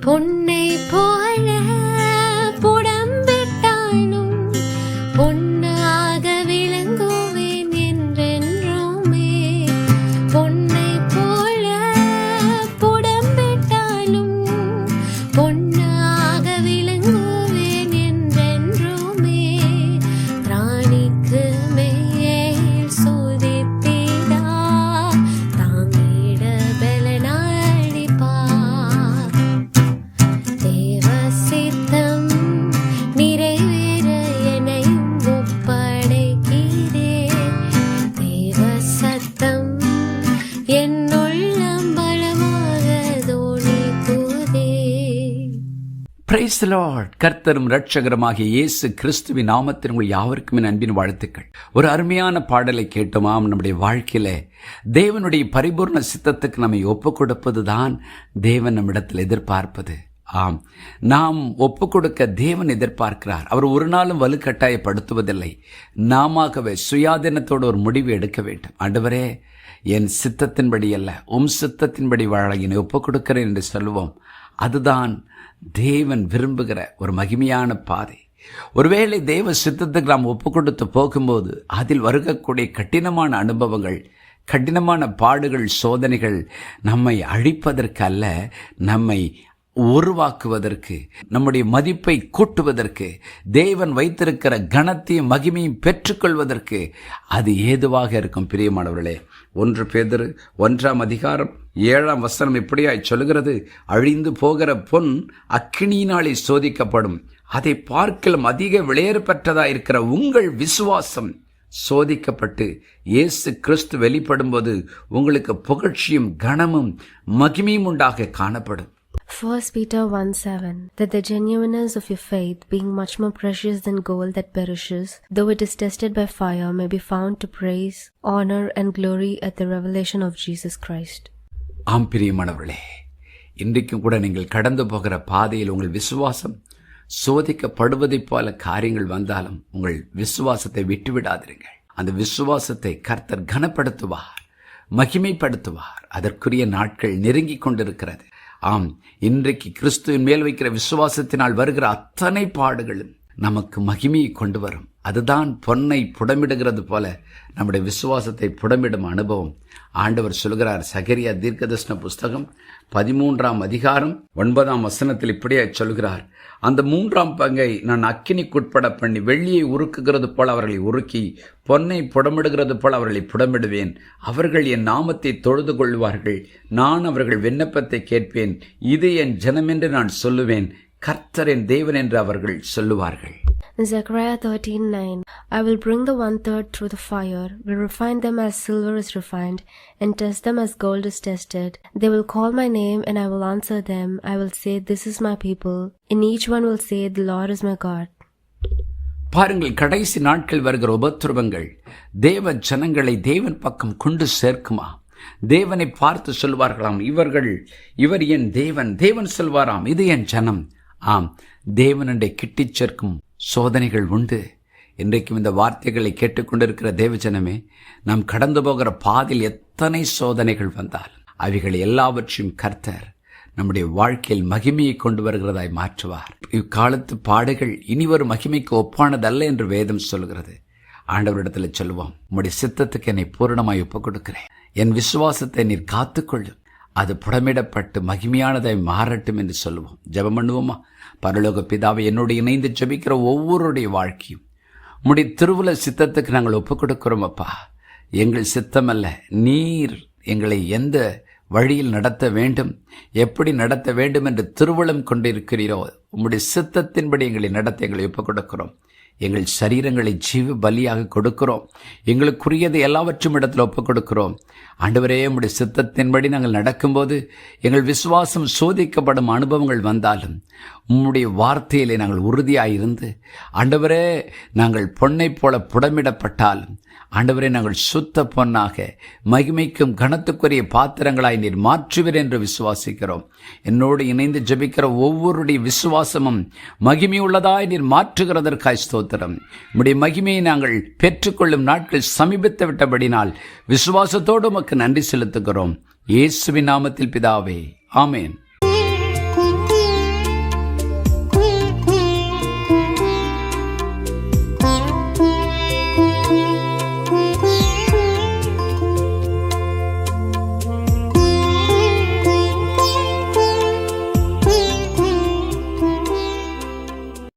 பொன்னை போல புடம்பிட்டாலும் பொன்னாக விளங்குவேன் என்றென்றுமே. பொன்னை போல புடம்பிட்டாலும் பொன்னாக விளங்குவேன் என்றென்றுமே. ராணிக்கு மேல் சோதித்திடா தாங்கிட பலனாளிப்பா. தேவ சித்தம் நிறைவேற என்னையும் ஒப்படைக்கிறேன். தேவ சத்தம் என் உள்ளம் பலமாக தோணிக்குதே. Praise the Lord. கர்த்தரும் இரட்சகருமாகிய இயேசு கிறிஸ்துவின் நாமத்தில் உங்கள் யாவருக்கும் என் அன்பின் வாழ்த்துக்கள். ஒரு அருமையான பாடலை கேட்டோமாம். நம்முடைய வாழ்க்கையில தேவனுடைய பரிபூர்ண சித்தத்துக்கு நம்மை ஒப்புக் கொடுப்பதுதான் தேவன் நம்மிடத்தில் எதிர்பார்ப்பது. ஆம், நாம் ஒப்பு கொடுக்க தேவன் எதிர்பார்க்கிறார். அவர் ஒரு நாளும் வலுக்கட்டாயப்படுத்துவதில்லை. நாமவே சுயாதீனத்தோடு ஒரு முடிவு எடுக்க வேண்டும். ஆண்டவரே, என் சித்தத்தின்படி அல்ல உம் சித்தத்தின்படி வாழ என்னை ஒப்புக் கொடுக்கிறேன் என்று சொல்லுவோம். அதுதான் தேவன் விரும்புகிற ஒரு மகிமையான பாதை. ஒருவேளை தேவ சித்தத்துக்கு நாம் ஒப்பு கொடுத்து போகும்போது அதில் வருகக்கூடிய கடினமான அனுபவங்கள், கடினமான பாடுகள், சோதனைகள் நம்மை அழிப்பதற்கு அல்ல, நம்மை உருவாக்குவதற்கு, நம்முடைய மதிப்பை கூட்டுவதற்கு, தேவன் வைத்திருக்கிற கனத்தையும் மகிமையும் பெற்றுக்கொள்வதற்கு அது ஏதுவாக இருக்கும். பிரியமானவர்களே, 1 பேதுரு 1:7 இப்படியாய் சொல்கிறது, அழிந்து போகிற பொன் அக்கினியினாலே சோதிக்கப்படும், அதை பார்க்கலும் அதிக விலையேற பெற்றதா இருக்கிற உங்கள் விசுவாசம் சோதிக்கப்பட்டு இயேசு கிறிஸ்து வெளிப்படும்போது உங்களுக்கு புகழ்ச்சியும் கனமும் மகிமையும் உண்டாக காணப்படும். 1 Peter 1:7 That the genuineness of your faith, being much more precious than gold that perishes, though it is tested by fire, may be found to praise, honor and glory at the revelation of Jesus Christ. ஆம் பிரியமானவர்களே, இன்றைக்கும் கூட நீங்கள் கடந்து போகிற பாதையில் உங்கள் விசுவாசம் சோதிக்கப்படுவதைப் போல காரியங்கள் வந்தாலும் உங்கள் விசுவாசத்தை விட்டுவிடாதீர்கள். அந்த விசுவாசத்தை கர்த்தர் கனப்படுத்துவார், மகிமைப்படுத்துவார். அதற்குரிய நாட்கள் நெருங்கிக் கொண்டிருக்கிறது. ஆம், இன்றைக்கு கிறிஸ்துவின் மேல் வைக்கிற விசுவாசத்தினால் வருகிற அத்தனை பாடுகளும் நமக்கு மகிமையை கொண்டு வரும். அதுதான் பொன்னை புடமிடுகிறது போல நம்முடைய விசுவாசத்தை புடமிடும் அனுபவம். ஆண்டவர் சொல்கிறார், சகரியா தீர்க்கதரிசன புஸ்தகம் 13:9 இப்படியே சொல்கிறார், அந்த 3ஆம் பங்கை நான் அக்கினிக்குட்பட பண்ணி வெள்ளியை உருக்குகிறது போல அவர்களை உருக்கி பொன்னை புடமிடுகிறது போல அவர்களை புடமிடுவேன். அவர்கள் என் நாமத்தை தொழுது கொள்வார்கள். நான் அவர்கள் விண்ணப்பத்தை கேட்பேன். இது என் ஜனமென்று நான் சொல்லுவேன். கர்த்தர் என் தேவன் என்று அவர்கள் சொல்லுவார்கள். Zechariah 13:9 I will bring the 1/3 through the fire, will refine them as silver is refined, and test them as gold is tested. They will call my name, and I will answer them. I will say, this is my people, and each one will say, the Lord is my God. பாருங்கள், கடைசி நாட்கள் வருகிற உபத்திரவங்கள் தேவ ஜனங்களை தேவன் பக்கம் கொண்டு சேர்க்குமா? தேவனை பார்த்து சொல்வார்களாம், இவர் என் தேவன். தேவன் சொல்வாராம், இது என் ஜனம். ஆம், தேவனண்டை கிட்டிச் சேர்க்கும் சோதனைகள் உண்டு. இன்றைக்கும் இந்த வார்த்தைகளை கேட்டுக்கொண்டிருக்கிற தேவஜனமே, நாம் கடந்து போகிற பாதையில் எத்தனை சோதனைகள் வந்தால் அவைகள் எல்லாவற்றையும் கர்த்தர் நம்முடைய வாழ்க்கையில் மகிமையை கொண்டு வருகிறதாய் மாற்றுவார். இக்காலத்து பாடுகள் இனி ஒரு மகிமைக்கு ஒப்பானதல்ல என்று வேதம் சொல்கிறது. ஆண்டவரிடத்தில் சொல்லுவோம், உம்முடைய சித்தத்துக்கு என்னை பூரணமாய் ஒப்புக் கொடுக்கிறேன். என் விசுவாசத்தை நீர் காத்துக்கொள்ளும். அது புடமிடப்பட்டு மகிமையானதை மாறட்டும் என்று சொல்லுவோம். ஜெபம் பண்ணுவோமா? பரலோக பிதாவை, என்னோடு இணைந்து ஜெபிக்கிற ஒவ்வொருடைய வாழ்க்கையும் உம்முடைய திருவுல சித்தத்துக்கு நாங்கள் ஒப்புக் கொடுக்கிறோம். அப்பா, எங்கள் சித்தம் அல்ல, நீர் எங்களை எந்த வழியில் நடத்த வேண்டும், எப்படி நடத்த வேண்டும் என்று திருவுளம் கொண்டிருக்கிறீரோ உம்முடைய சித்தத்தின்படி எங்களை நடத்த எங்களை ஒப்புக் கொடுக்கிறோம். எங்கள் சரீரங்களை ஜீவ பலியாக கொடுக்கிறோம். எங்களுக்குரியதை எல்லாவற்றும் இடத்தில் ஒப்புக் கொடுக்கிறோம். ஆண்டவரே, உம்முடைய சித்தத்தின்படி நாங்கள் நடக்கும்போது எங்கள் விசுவாசம் சோதிக்கப்படும் அனுபவங்கள் வந்தாலும் உம்முடைய வார்த்தையிலே நாங்கள் உறுதியாயிருந்து, ஆண்டவரே, நாங்கள் பொன்னை போல புடமிடப்பட்டாலும் ஆண்டவரே, நாங்கள் சுத்த பொன்னாக மகிமைக்கும் கனத்துக்குரிய பாத்திரங்களாய் நீர் மாற்றுவீர் என்று விசுவாசிக்கிறோம். என்னோடு இணைந்து ஜெபிக்கிற ஒவ்வொருடைய விசுவாசமும் மகிமையுள்ளதாய் நீர் மாற்றுகிறதற்காய் ஸ்தோத்திரம். உம்முடைய மகிமையை நாங்கள் பெற்றுக்கொள்ளும் நாட்கள் சமீபத்து விட்டபடினால் விசுவாசத்தோடு உமக்கு நன்றி செலுத்துகிறோம். இயேசுவின் நாமத்தில் பிதாவே, ஆமேன்.